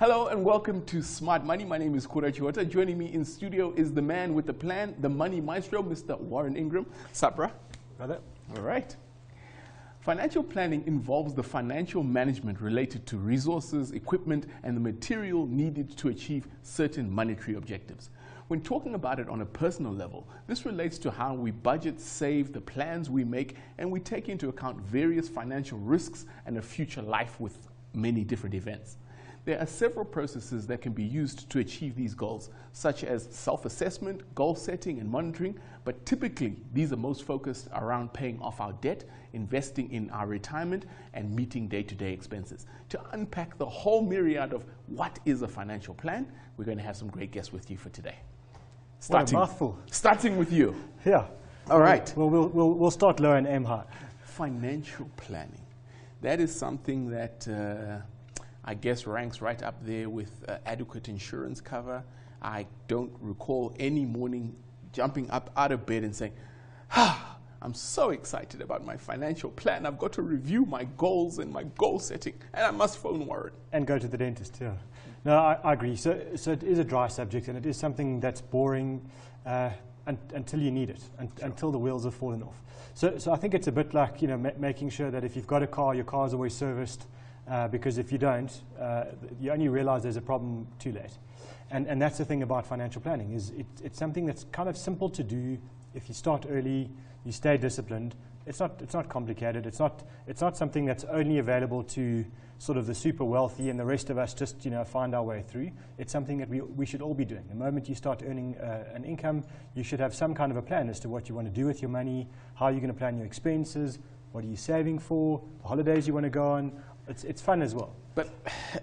Hello and welcome to Smart Money. My name is Kura and Warren. Joining me in studio is the man with the plan, the money maestro, Mr. Warren Ingram. Sabra. Brother. All right. Financial planning involves the financial management related to resources, equipment, and the material needed to achieve certain monetary objectives. When talking about it on a personal level, this relates to how we budget, save, the plans we make, and we take into account various financial risks and a future life with many different events. There are several processes that can be used to achieve these goals, such as self-assessment, goal setting, and monitoring, but typically these are most focused around paying off our debt, investing in our retirement, and meeting day-to-day expenses. To unpack the whole myriad of what is a financial plan, we're going to have some great guests with you for today. What a mouthful. Starting with you. Yeah. All right. Well, we'll start low and aim high. Financial planning. That is something that I guess ranks right up there with adequate insurance cover. I don't recall any morning jumping up out of bed and saying, I'm so excited about my financial plan. I've got to review my goals and my goal setting, and I must phone Warren. And go to the dentist, yeah. No, I agree. So it is a dry subject, and it is something that's boring until you need it, until the wheels have fallen off. So I think it's a bit like, making sure that if you've got a car, your car is always serviced. Because if you don't, you only realize there's a problem too late. And that's the thing about financial planning, is it's something that's kind of simple to do. If you start early, you stay disciplined. It's not complicated. It's not something that's only available to sort of the super wealthy and the rest of us just find our way through. It's something that we should all be doing. The moment you start earning an income, you should have some kind of a plan as to what you want to do with your money, how you're going to plan your expenses, what are you saving for, the holidays you want to go on. It's fun as well. But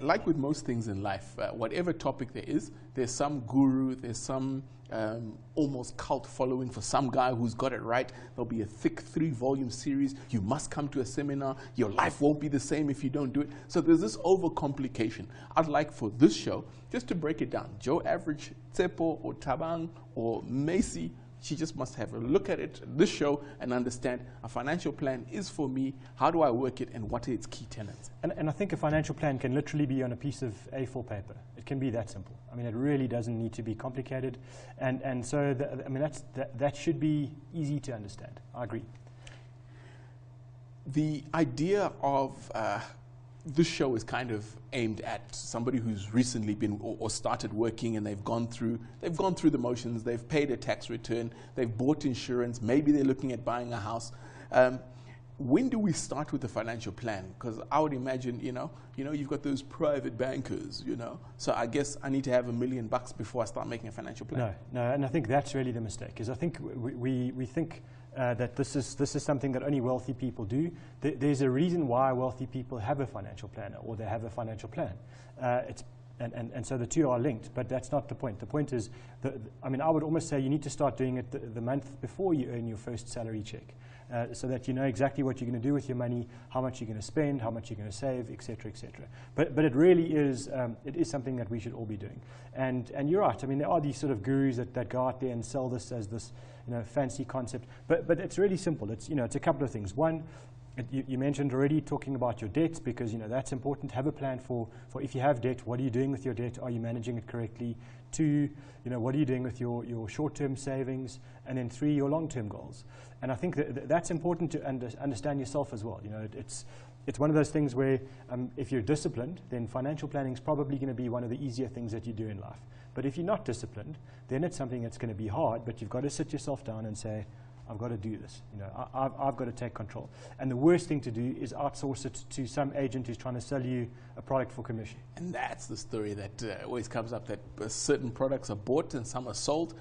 like with most things in life, whatever topic there is, there's some guru, there's some almost cult following for some guy who's got it right. There'll be a thick 3-volume series. You must come to a seminar. Your life won't be the same if you don't do it. So there's this overcomplication. I'd like for this show just to break it down. Joe Average, Tsepo, or Tabang, or Macy, she just must have a look at it, this show, and understand a financial plan is for me, how do I work it, and what are its key tenets. And I think a financial plan can literally be on a piece of A4 paper. It can be that simple. I mean, it really doesn't need to be complicated. And so, that should be easy to understand. I agree. The idea of this show is kind of aimed at somebody who's recently been or started working, and they've gone through the motions. They've paid a tax return. They've bought insurance. Maybe they're looking at buying a house. When do we start with the financial plan? Because I would imagine, you've got those private bankers, So I guess I need to have $1 million before I start making a financial plan. No, and I think that's really the mistake. Is I think we think that this is something that only wealthy people do. There's a reason why wealthy people have a financial planner, or they have a financial plan. And so the two are linked, but that's not the point. The point is, I would almost say you need to start doing it the month before you earn your first salary check, so that you know exactly what you're going to do with your money, how much you're going to spend, how much you're going to save, etc., etc. But it really is something that we should all be doing. And you're right. There are these sort of gurus that go out there and sell this as this fancy concept. But it's really simple. It's a couple of things. One, you mentioned already talking about your debts, because that's important. Have a plan for if you have debt, what are you doing with your debt? Are you managing it correctly? 2, what are you doing with your short-term savings? And then 3, your long-term goals. And I think that's important to understand yourself as well. It's one of those things where if you're disciplined, then financial planning is probably going to be one of the easier things that you do in life. But if you're not disciplined, then it's something that's going to be hard, but you've got to sit yourself down and say, I've got to do this. I've got to take control. And the worst thing to do is outsource it to some agent who's trying to sell you a product for commission. And that's the story that always comes up, that certain products are bought and some are sold.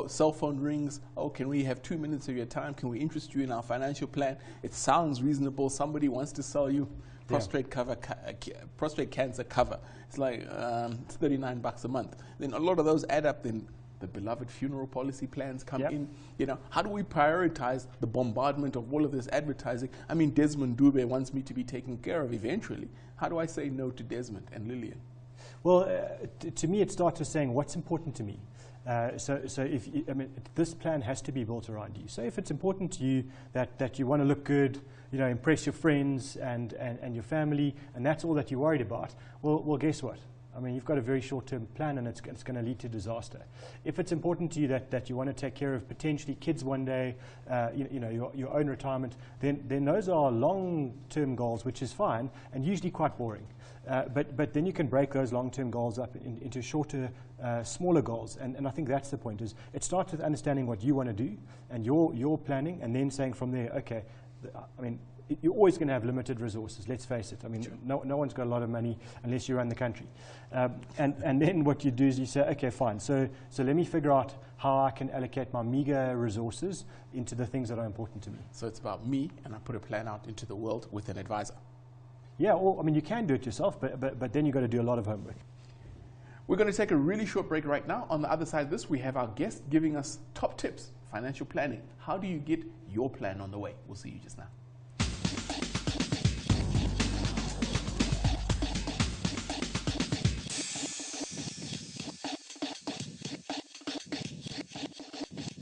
Cell phone rings. Oh, can we have 2 minutes of your time? Can we interest you in our financial plan? It sounds reasonable. Somebody wants to sell you prostate cancer cover. It's like it's $39 a month. Then a lot of those add up. Then the beloved funeral policy plans come in. How do we prioritize the bombardment of all of this advertising? Desmond Dube wants me to be taken care of eventually. How do I say no to Desmond and Lillian? Well, to me, it starts with saying what's important to me. So if you, this plan has to be built around you. So if it's important to you that you want to look good, impress your friends and your family, and that's all that you're worried about, well, guess what? You've got a very short-term plan, and it's going to lead to disaster. If it's important to you that you want to take care of potentially kids one day, your own retirement, then those are long-term goals, which is fine and usually quite boring. But then you can break those long-term goals up into shorter, smaller goals, and I think that's the point. Is it starts with understanding what you want to do and your planning, and then saying from there, okay, you're always going to have limited resources, let's face it. Sure. No one's got a lot of money unless you run the country. And then what you do is you say, okay, fine, so let me figure out how I can allocate my meager resources into the things that are important to me. So it's about me, and I put a plan out into the world with an advisor. Yeah, or you can do it yourself, but then you've got to do a lot of homework. We're going to take a really short break right now. On the other side of this, we have our guest giving us top tips, financial planning. How do you get your plan on the way? We'll see you just now.